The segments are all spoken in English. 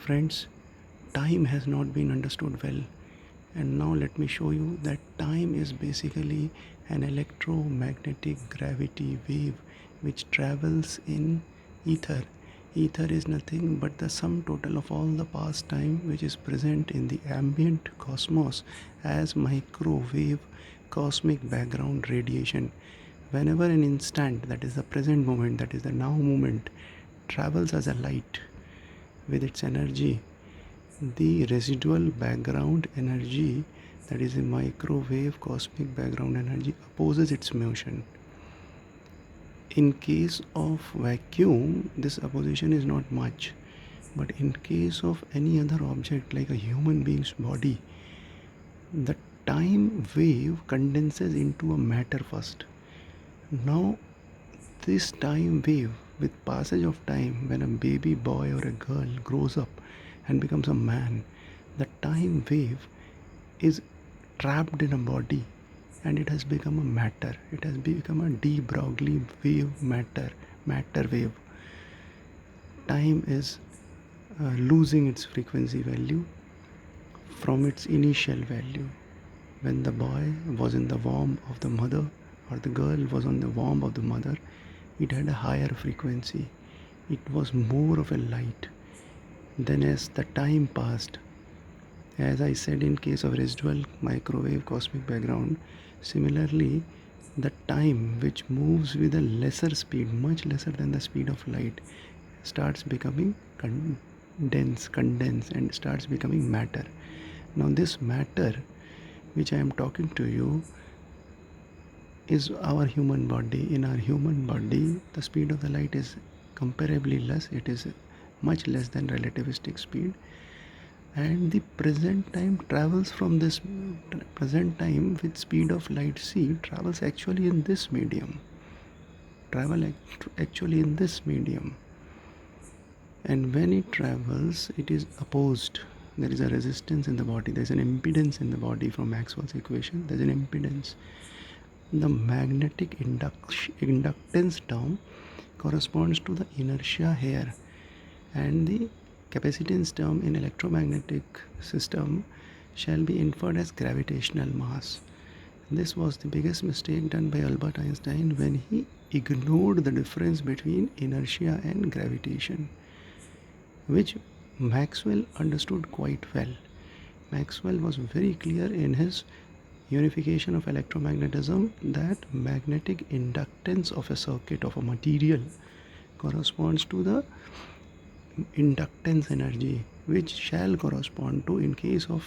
Friends, time has not been understood well, and now let me show you that time is basically an electromagnetic gravity wave which travels in ether. Ether is nothing but the sum total of all the past time which is present in the ambient cosmos as microwave cosmic background radiation. Whenever an instant, that is the present moment, that is the now moment, travels as a light with its energy, the residual background energy, that is a microwave cosmic background energy, opposes its motion. In case of vacuum, this opposition is not much, but in case of any other object like a human being's body, the time wave condenses into a matter first. Now this time wave, with passage of time, when a baby boy or a girl grows up and becomes a man, the time wave is trapped in a body and it has become a matter. It has become a de Broglie wave, matter wave. Time is losing its frequency value from its initial value. When the boy was in the womb of the mother or the girl was on the womb of the mother, it had a higher frequency. It was more of a light. Then as the time passed, as I said in case of residual microwave cosmic background, similarly the time which moves with a lesser speed, much lesser than the speed of light, starts becoming condensed and starts becoming matter. Now this matter which I am talking to you is our human body. In our human body, the speed of the light is comparably less. It is much less than relativistic speed, and the present time travels from this present time with speed of light c travels actually in this medium, actually in this medium, and when it travels, it is opposed. There is a resistance in the body, there is an impedance in the body. From Maxwell's equation, there is an impedance. The magnetic inductance term corresponds to the inertia here, and the capacitance term in electromagnetic system shall be inferred as gravitational mass. This was the biggest mistake done by Albert Einstein when he ignored the difference between inertia and gravitation, which Maxwell understood quite well. Maxwell was very clear in his unification of electromagnetism that magnetic inductance of a circuit of a material corresponds to the inductance energy, which shall correspond to, in case of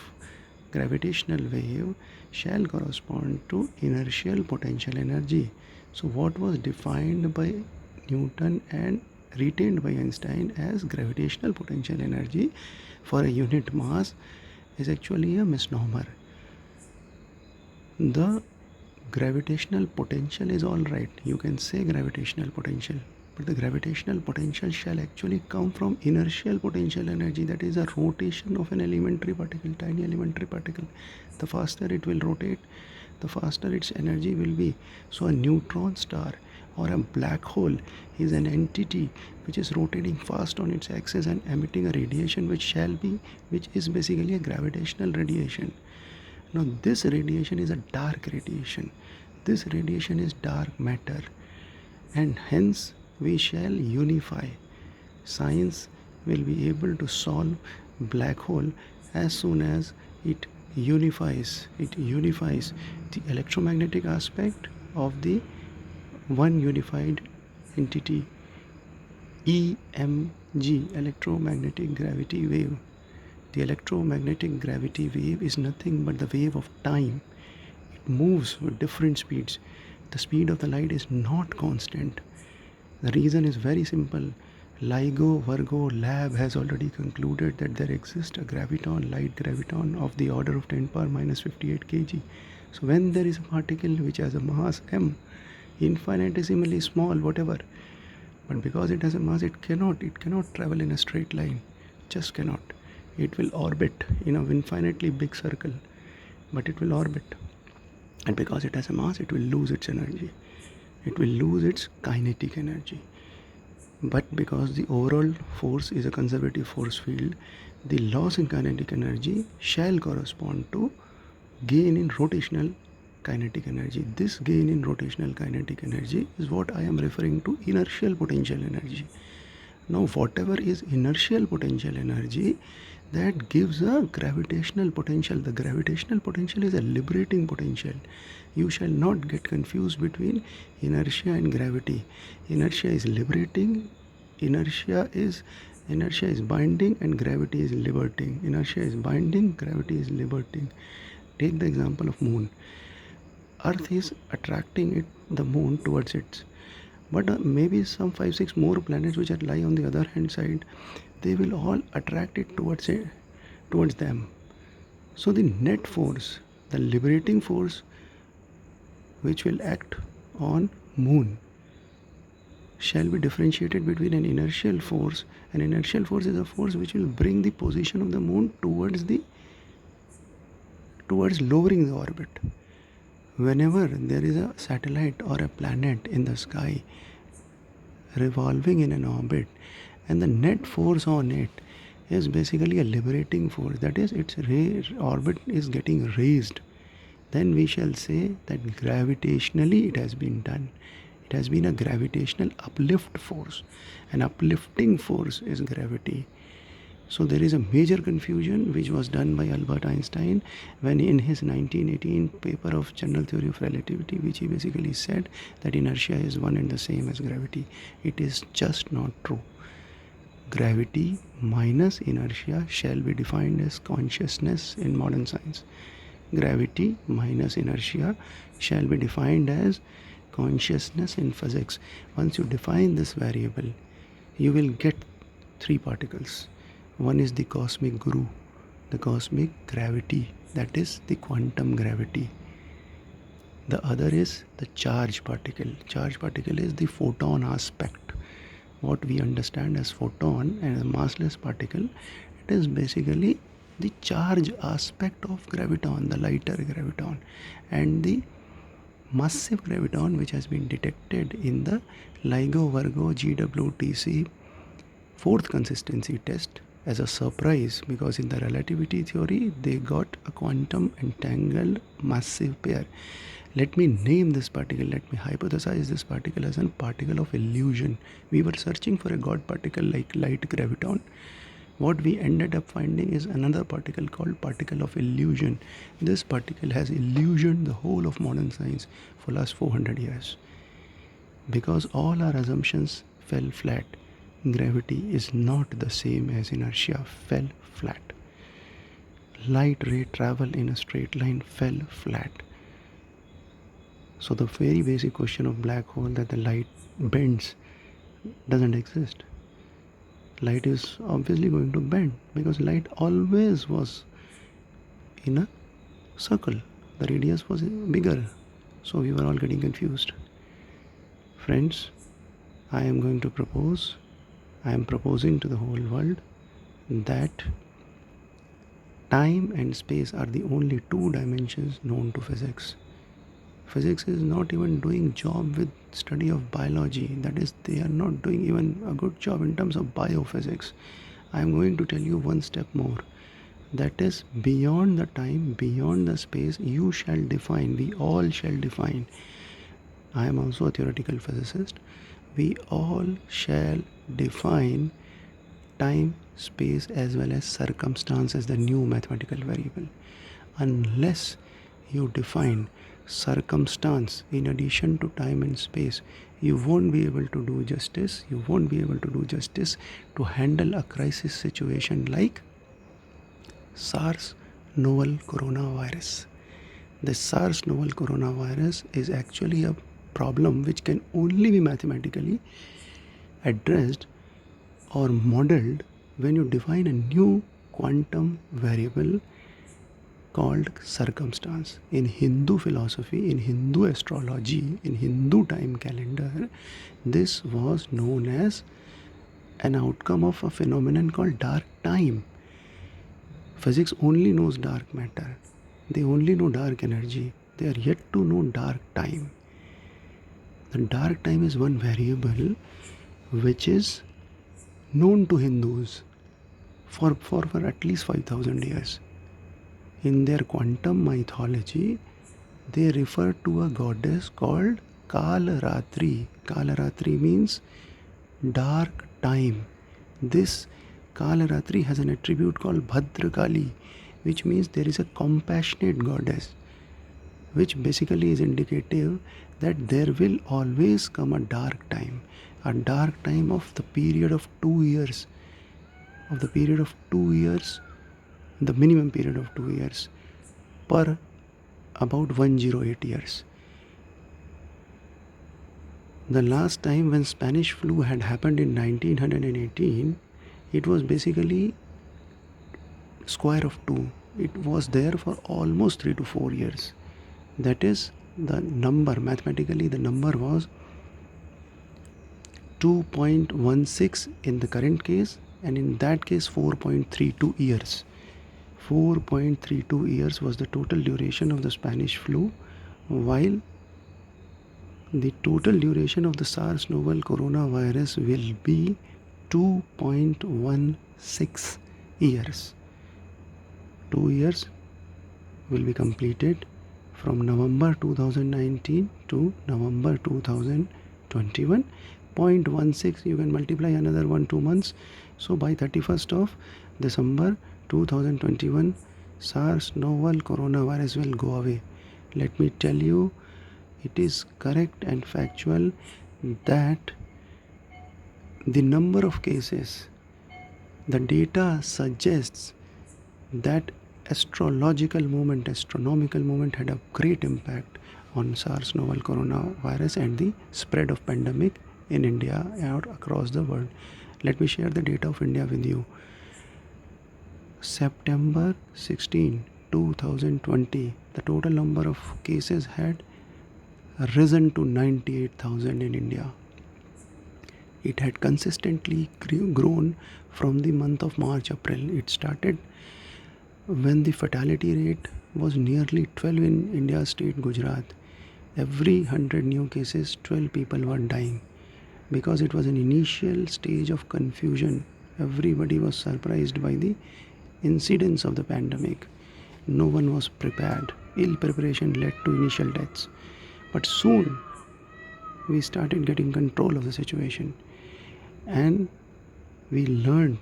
gravitational wave, shall correspond to inertial potential energy. So what was defined by Newton and retained by Einstein as gravitational potential energy for a unit mass is actually a misnomer. The gravitational potential is all right, you can say gravitational potential, but the gravitational potential shall actually come from inertial potential energy, that is a rotation of an elementary particle, tiny elementary particle. The faster it will rotate, the faster its energy will be. So a neutron star or a black hole is an entity which is rotating fast on its axis and emitting a radiation which is basically a gravitational radiation. Now this radiation is a dark radiation. This radiation is dark matter, and hence we shall unify. Science will be able to solve black hole as soon as it unifies the electromagnetic aspect of the one unified entity, EMG, electromagnetic gravity wave. The electromagnetic gravity wave is nothing but the wave of time. It moves with different speeds. The speed of the light is not constant. The reason is very simple. LIGO Virgo lab has already concluded that there exists a graviton, light graviton of the order of 10 power minus 58 kg. So when there is a particle which has a mass m, infinitesimally small, whatever, but because it has a mass, it cannot travel in a straight line, just cannot. It will orbit in an infinitely big circle, but it will orbit, and because it has a mass, it will lose its energy, it will lose its kinetic energy. But because the overall force is a conservative force field, the loss in kinetic energy shall correspond to gain in rotational kinetic energy. This gain in rotational kinetic energy is what I am referring to inertial potential energy. Now whatever is inertial potential energy, that gives a gravitational potential. The gravitational potential is a liberating potential. You shall not get confused between inertia and gravity. Inertia is liberating, inertia is binding, and gravity is liberating. Inertia is binding, gravity is liberating. Take the example of moon. Earth is attracting the moon towards it, but maybe some 5-6 more planets which are lie on the other hand side, they will all attract it towards them. So the net force, the liberating force which will act on moon, shall be differentiated between an inertial force. An inertial force is a force which will bring the position of the moon towards lowering the orbit. Whenever there is a satellite or a planet in the sky revolving in an orbit, and the net force on it is basically a liberating force, that is, its orbit is getting raised, then we shall say that gravitationally it has been done. It has been a gravitational uplift force. An uplifting force is gravity. So there is a major confusion which was done by Albert Einstein when in his 1918 paper of General Theory of Relativity, which he basically said that inertia is one and the same as gravity. It is just not true. Gravity minus inertia shall be defined as consciousness in modern science. Gravity minus inertia shall be defined as consciousness in physics. Once you define this variable, you will get three particles. One is the cosmic guru, the cosmic gravity, that is the quantum gravity. The other is the charge particle. Charge particle is the photon aspect. What we understand as photon and a massless particle, it is basically the charge aspect of graviton, the lighter graviton, and the massive graviton which has been detected in the LIGO Virgo GWTC fourth consistency test as a surprise, because in the relativity theory they got a quantum entangled massive pair. Let me name this particle, let me hypothesize this particle as a particle of illusion. We were searching for a God particle like light graviton. What we ended up finding is another particle called particle of illusion. This particle has illusioned the whole of modern science for last 400 years. Because all our assumptions fell flat. Gravity is not the same as inertia, fell flat. Light ray travel in a straight line, fell flat. So the very basic question of black hole, that the light bends, doesn't exist. Light is obviously going to bend because light always was in a circle. The radius was bigger, so we were all getting confused. Friends, I am proposing to the whole world that time and space are the only two dimensions known to physics. Physics is not even doing job with study of biology. That is, they are not doing even a good job in terms of biophysics. I am going to tell you one step more. That is, beyond the time, beyond the space, you shall define, we all shall define. I am also a theoretical physicist. We all shall define time, space as well as circumstance as the new mathematical variable. Unless you define circumstance in addition to time and space, you won't be able to do justice. You won't be able to do justice to handle a crisis situation like SARS novel coronavirus. The SARS novel coronavirus is actually a problem which can only be mathematically addressed or modeled when you define a new quantum variable called circumstance. In Hindu philosophy, in Hindu astrology, in Hindu time calendar, this was known as an outcome of a phenomenon called dark time. Physics only knows dark matter. They only know dark energy. They are yet to know dark time. The dark time is one variable which is known to Hindus for at least 5,000 years. In their quantum mythology, they refer to a goddess called Kalaratri. Kalaratri means dark time. This Kalaratri has an attribute called Bhadrakali, which means there is a compassionate goddess, which basically is indicative that there will always come a dark time of the period of 2 years, the minimum period of 2 years per about 108 years. The last time when Spanish flu had happened in 1918, it was basically square of 2. It was there for almost 3 to 4 years. That is the number, mathematically the number was 2.16 in the current case, and in that case 4.32 years. 4.32 years was the total duration of the Spanish flu, while the total duration of the SARS novel coronavirus will be 2.16 years. 2 years will be completed from November 2019 to November 2021. 0.16, you can multiply another 2 months. So by 31st of December 2021, SARS novel coronavirus will go away. Let me tell you, it is correct and factual that the number of cases, the data suggests that astronomical movement had a great impact on SARS novel coronavirus and the spread of pandemic in India and across the world. Let me share the data of India with you. September 16, 2020, the total number of cases had risen to 98,000 in India. It had consistently grown from the month of March, April. It started when the fatality rate was nearly 12 in India's state Gujarat. Every 100 new cases, 12 people were dying. Because it was an initial stage of confusion, everybody was surprised by the incidence of the pandemic. No one was prepared. Ill preparation led to initial deaths. But soon we started getting control of the situation, and we learned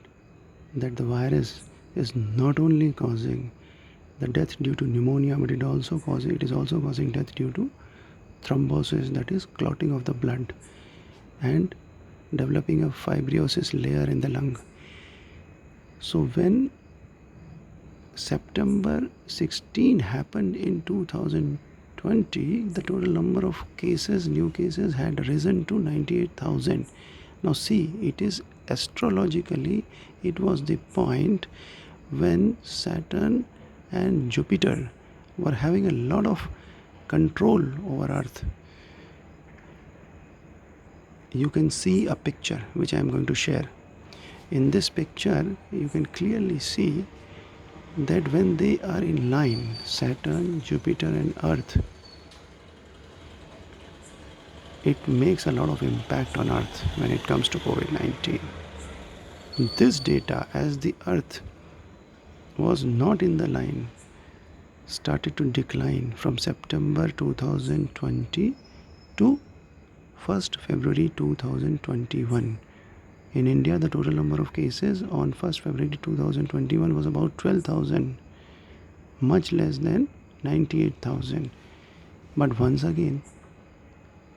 that the virus is not only causing the death due to pneumonia, but it is also causing death due to thrombosis, that is clotting of the blood, and developing a fibrosis layer in the lung. So when September 16 happened in 2020, the total number of new cases had risen to 98,000. Now see, it is astrologically, it was the point when Saturn and Jupiter were having a lot of control over Earth. You can see a picture which I am going to share. In this picture, you can clearly see that when they are in line, Saturn, Jupiter and Earth, it makes a lot of impact on Earth when it comes to COVID-19. This data, as the Earth was not in the line, started to decline from September 2020 to 1st February 2021. In India, the total number of cases on 1st February 2021 was about 12,000, much less than 98,000. But once again,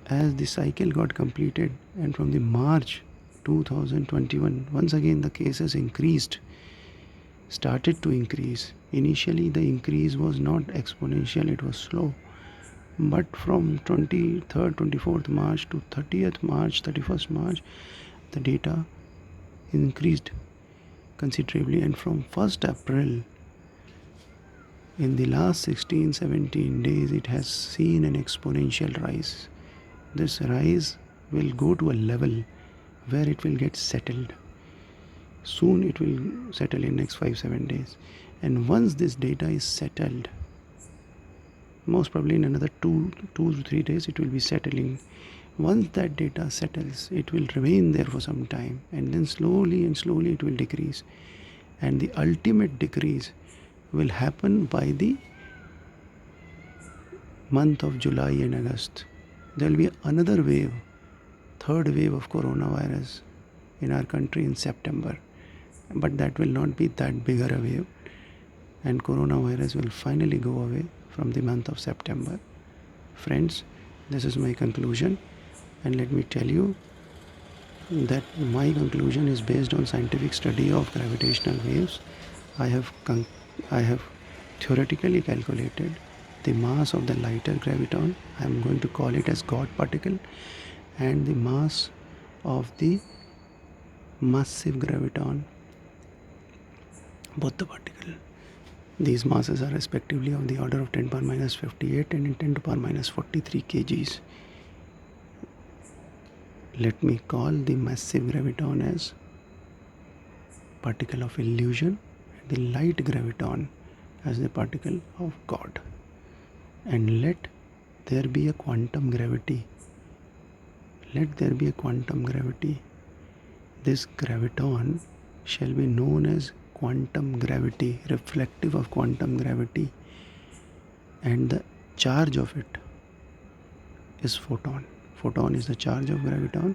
as the cycle got completed, and from the March 2021, once again the cases started to increase. Initially, the increase was not exponential, it was slow. But from 23rd, 24th March to 30th March, 31st March, the data increased considerably. And from 1st April, in the last 16-17 days, it has seen an exponential rise. This rise will go to a level where it will get settled. Soon it will settle in next 5-7 days. And once this data is settled, most probably in another 2 to 3 days it will be settling. Once that data settles, it will remain there for some time, and then slowly and slowly it will decrease. And the ultimate decrease will happen by the month of July and August. There will be another wave, third wave of coronavirus in our country in September. But that will not be that bigger a wave, and coronavirus will finally go away from the month of September. Friends, this is my conclusion, and let me tell you that my conclusion is based on scientific study of gravitational waves. I have theoretically calculated the mass of the lighter graviton. I am going to call it as God particle, and the mass of the massive graviton, both the particle. These masses are respectively of the order of 10 power minus 58 and 10 to power minus 43 kgs. Let me call the massive graviton as particle of illusion, and the light graviton as the particle of God. And let there be a quantum gravity. Let there be a quantum gravity. This graviton shall be known as quantum gravity, reflective of quantum gravity, and the charge of it is photon. Photon is the charge of graviton.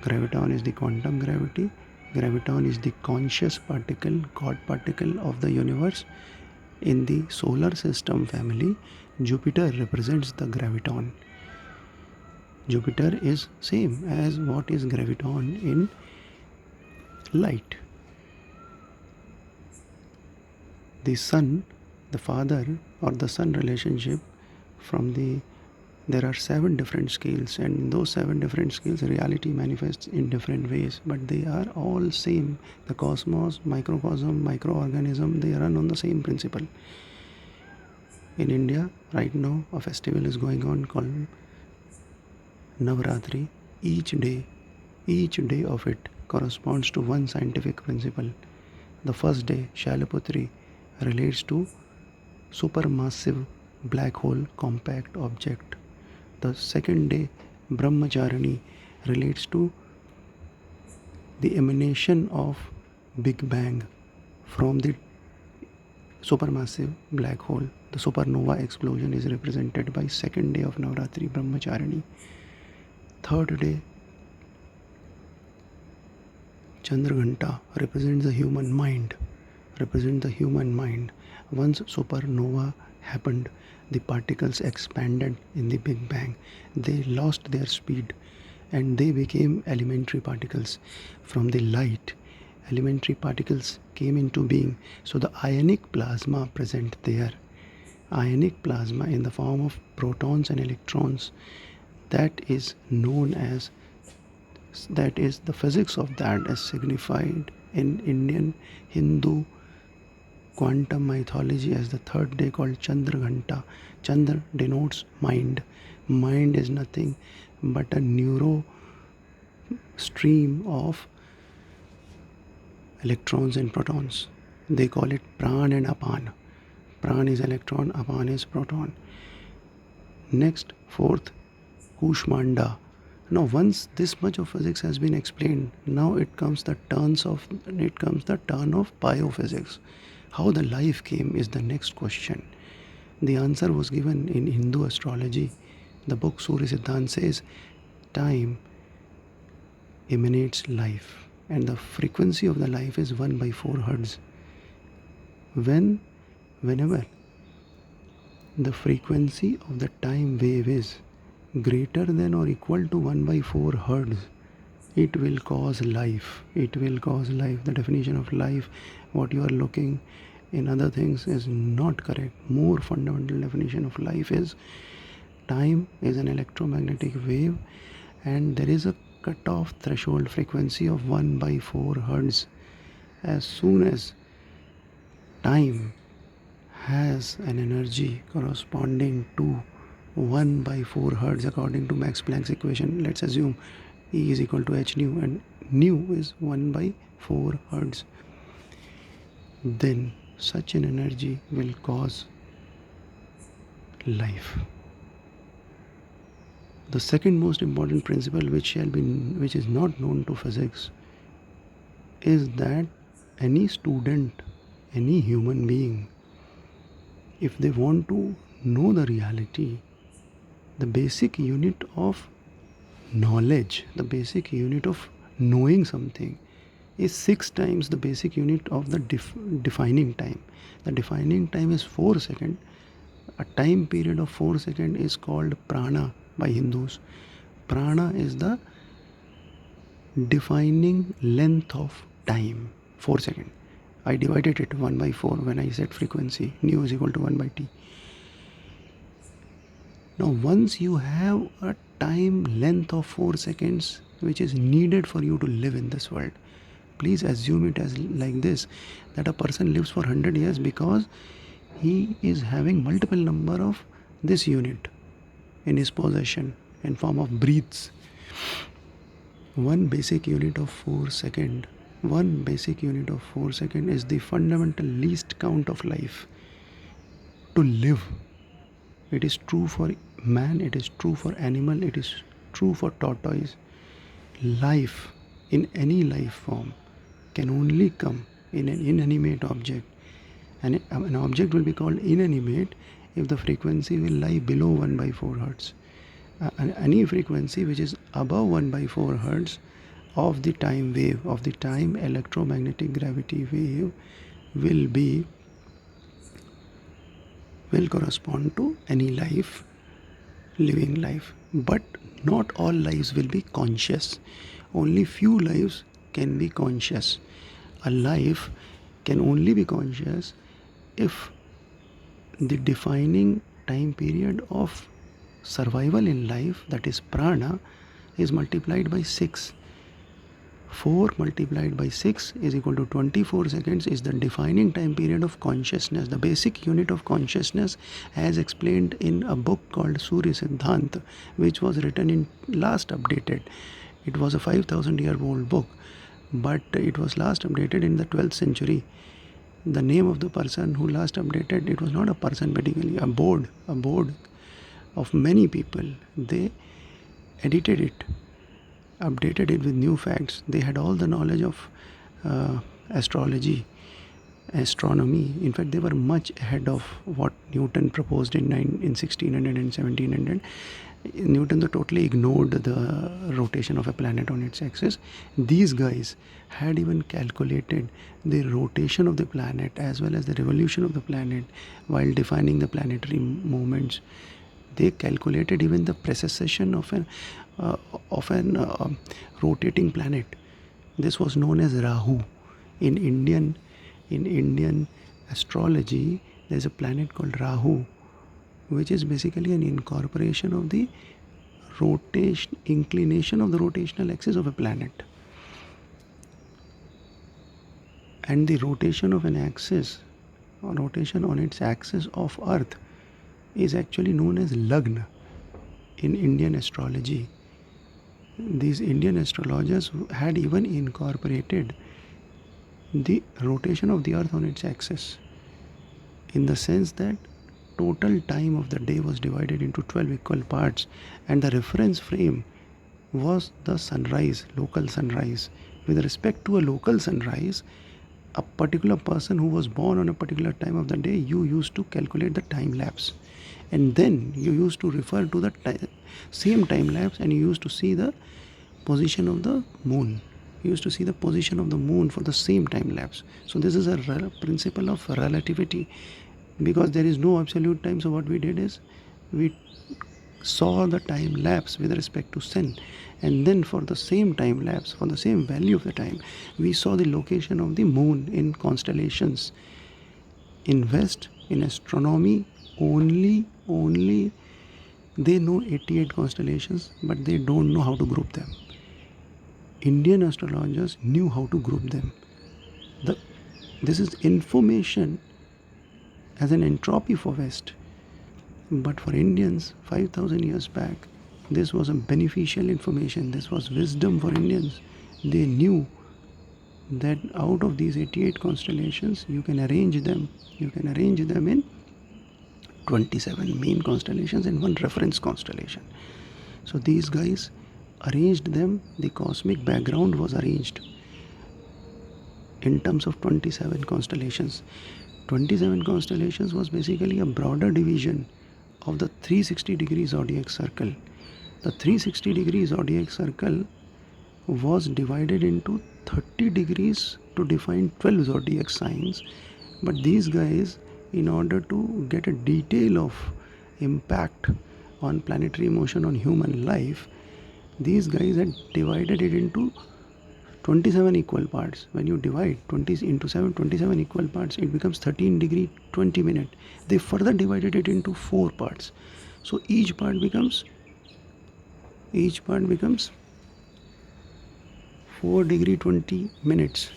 Graviton is the quantum gravity. Graviton is the conscious particle, God particle of the universe. In the solar system family, Jupiter represents the graviton. Jupiter is same as what is graviton in light. The sun, the father or the son relationship there are 7 different scales, and in those 7 different scales reality manifests in different ways, but they are all same. The cosmos, microcosm, microorganism, they run on the same principle. In India right now a festival is going on called Navratri. Each day of it corresponds to one scientific principle. The first day, Shailaputri, relates to supermassive black hole compact object. The second day, Brahmacharini, relates to the emanation of Big Bang from the supermassive black hole. The supernova explosion is represented by second day of Navratri, Brahmacharini. Third day, Chandraghanta, represents the human mind. Once supernova happened, the particles expanded in the Big Bang. They lost their speed and they became elementary particles. From the light, elementary particles came into being. So the ionic plasma present there, ionic plasma in the form of protons and electrons, that is the physics of that is signified in Indian Hindu quantum mythology as the third day called Chandraghanta. Chandra denotes mind. Mind is nothing but a neuro stream of electrons and protons. They call it Pran and Apan. Pran is electron, Apan is proton. Next, fourth, Kushmanda. Now, once this much of physics has been explained, now it comes the turn of biophysics. How the life came is the next question. The answer was given in Hindu astrology. The book Surya Siddhant says time emanates life, and the frequency of the life is 1/4 hertz. Whenever the frequency of the time wave is greater than or equal to 1/4 hertz, it will cause life. The definition of life, what you are looking in other things, is not correct. More fundamental definition of life is time is an electromagnetic wave, and there is a cutoff threshold frequency of 1/4 hertz. As soon as time has an energy corresponding to 1/4 hertz according to Max Planck's equation, let's assume E is equal to h nu, and nu is 1/4 hertz, then such an energy will cause life. The second most important principle which is not known to physics is that any student, any human being, if they want to know the reality, the basic unit of knowledge, the basic unit of knowing something is 6 times the basic unit of the defining time. The defining time is 4 seconds. A time period of 4 seconds is called prana by Hindus. Prana is the defining length of time, 4 seconds. I divided it 1 by 4 when I said frequency, nu is equal to 1 by t. Now once you have a time length of 4 seconds which is needed for you to live in this world, please assume it as like this, that a person lives for 100 years because he is having multiple number of this unit in his possession in form of breaths. One basic unit of 4 second, one basic unit of 4 second is the fundamental least count of life to live. It is true for man, it is true for animal, it is true for tortoise. Life in any life form can only come in an inanimate object, and an object will be called inanimate if the frequency will lie below 1 by 4 hertz. Any frequency which is above 1 by 4 hertz of the time wave, of the time electromagnetic gravity wave, will correspond to any life, living life. But not all lives will be conscious. Only few lives can be conscious. A life can only be conscious if the defining time period of survival in life, that is prana, is multiplied by 6. 4 multiplied by 6 is equal to 24 seconds is the defining time period of consciousness, the basic unit of consciousness, as explained in a book called Surya Siddhant, which was written in last updated. It was a 5,000-year-old book, but it was last updated in the 12th century. The name of the person who last updated, it was not a person particularly, a board of many people. They edited it, updated it with new facts. They had all the knowledge of astrology, astronomy. In fact, they were much ahead of what Newton proposed in 1600 and 1700. Newton totally ignored the rotation of a planet on its axis. These guys had even calculated the rotation of the planet as well as the revolution of the planet while defining the planetary movements. They calculated even the precession of an rotating planet. This was known as Rahu. In Indian astrology, there is a planet called Rahu, which is basically an incorporation of the inclination of the rotational axis of a planet. And the rotation of an axis, or rotation on its axis of Earth, is actually known as Lagna in Indian astrology. These Indian astrologers had even incorporated the rotation of the Earth on its axis, in the sense that total time of the day was divided into 12 equal parts, and the reference frame was the sunrise, local sunrise. With respect to a local sunrise, a particular person who was born on a particular time of the day, you used to calculate the time lapse, and then you used to refer to the same time lapse, and you used to see the position of the moon. You used to see the position of the moon for the same time lapse. So this is a principle of relativity, because there is no absolute time. So what we did is we saw the time lapse with respect to sun, and then for the same time lapse, for the same value of the time, we saw the location of the moon in constellations. In West, in astronomy, only they know 88 constellations, but they don't know how to group them. Indian astrologers knew how to group them. This is information as an entropy for West. But for Indians, 5,000 years back, this was a beneficial information. This was wisdom for Indians. They knew that out of these 88 constellations, you can arrange them in 27 main constellations and one reference constellation. So these guys arranged them, the cosmic background was arranged in terms of 27 constellations. 27 constellations was basically a broader division of the 360 degree zodiac circle. The 360 degree zodiac circle was divided into 30 degrees to define 12 zodiac signs. But these guys, in order to get a detail of impact on planetary motion on human life, these guys had divided it into 27 equal parts. When you divide 20 into 7, 27 equal parts, it becomes 13 degree 20 minute. They further divided it into 4 parts. So each part becomes 4 degree 20 minutes.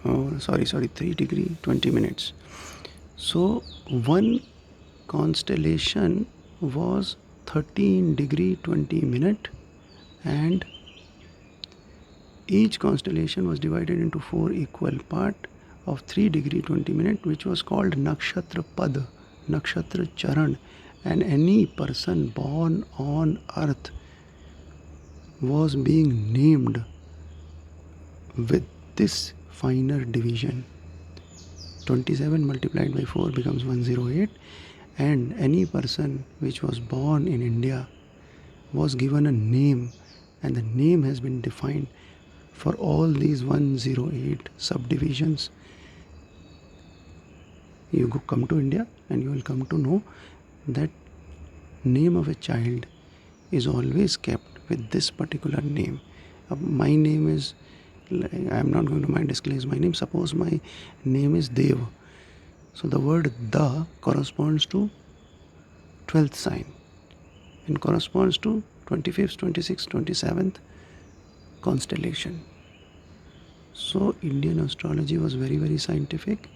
Oh, sorry, 3 degree 20 minutes. So one constellation was 13 degree 20 minute, and each constellation was divided into 4 equal part of 3 degree 20 minute, which was called Nakshatra Pad, Nakshatra Charan, and any person born on earth was being named with this finer division. 27 multiplied by 4 becomes 108, and any person which was born in India was given a name, and the name has been defined for all these 108 subdivisions. You come to India and you will come to know that name of a child is always kept with this particular name. My name is, I am not going to disclose my name. Suppose my name is Dev. So the word Da corresponds to 12th sign and corresponds to 25th, 26th, 27th constellation. So Indian astrology was very, very scientific.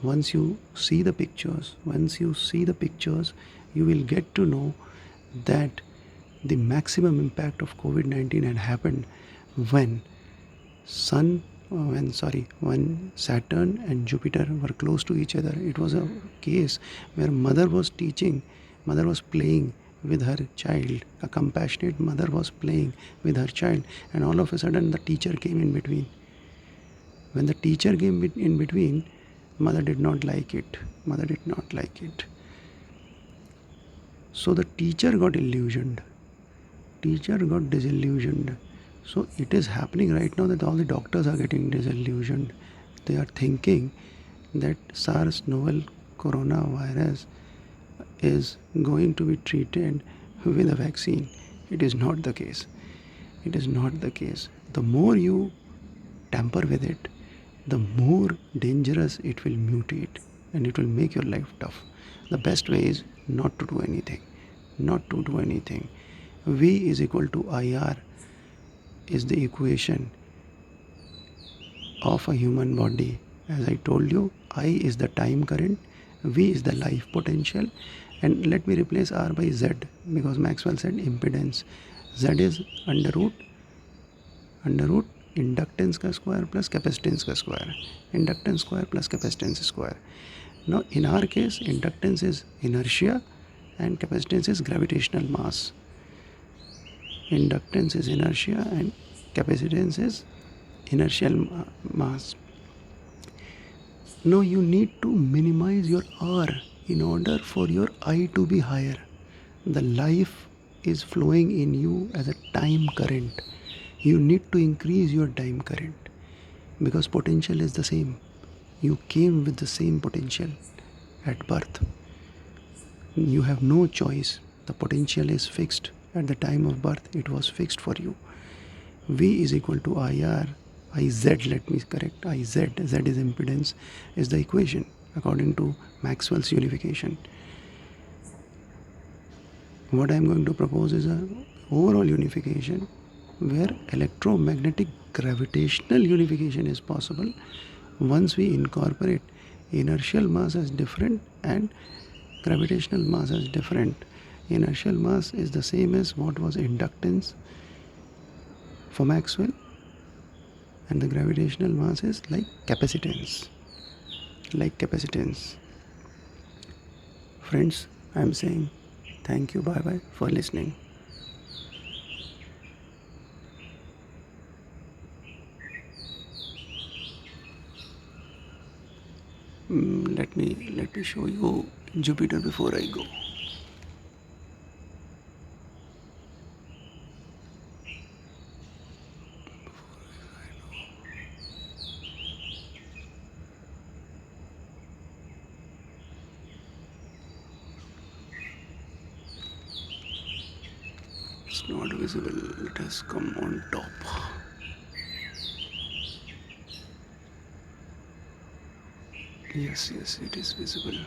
Once you see the pictures, you will get to know that the maximum impact of COVID-19 had happened when when Saturn and Jupiter were close to each other. It was a case where mother was playing with her child. A compassionate mother was playing with her child, and all of a sudden the teacher came in between. When the teacher came in between, mother did not like it. So the teacher got illusioned. Teacher got disillusioned. So it is happening right now that all the doctors are getting disillusioned. They are thinking that SARS novel coronavirus is going to be treated with a vaccine. It is not the case. The more you tamper with it, the more dangerous it will mutate, and it will make your life tough. The best way is not to do anything. V is equal to IR is the equation of a human body. As I told you, I is the time current, V is the life potential, and let me replace R by Z because Maxwell said impedance. Z is under root inductance का square plus capacitance का square. Inductance square plus capacitance square. Now in our case, inductance is inertia and capacitance is gravitational mass. Inductance is inertia and capacitance is inertial mass. Now you need to minimize your R in order for your I to be higher. The life is flowing in you as a time current. You need to increase your time current because potential is the same. You came with the same potential at birth. You have no choice. The potential is fixed. At the time of birth, it was fixed for you. V is equal to IR, IZ, let me correct, IZ, Z is impedance, is the equation according to Maxwell's unification. What I am going to propose is an overall unification where electromagnetic gravitational unification is possible once we incorporate inertial mass as different and gravitational mass as different. Inertial mass is the same as what was inductance for Maxwell, and the gravitational mass is like capacitance. Friends, I am saying Thank you. Bye bye for listening. Let me show you Jupiter before I go. It's not visible. It has come on top. Yes, it is visible.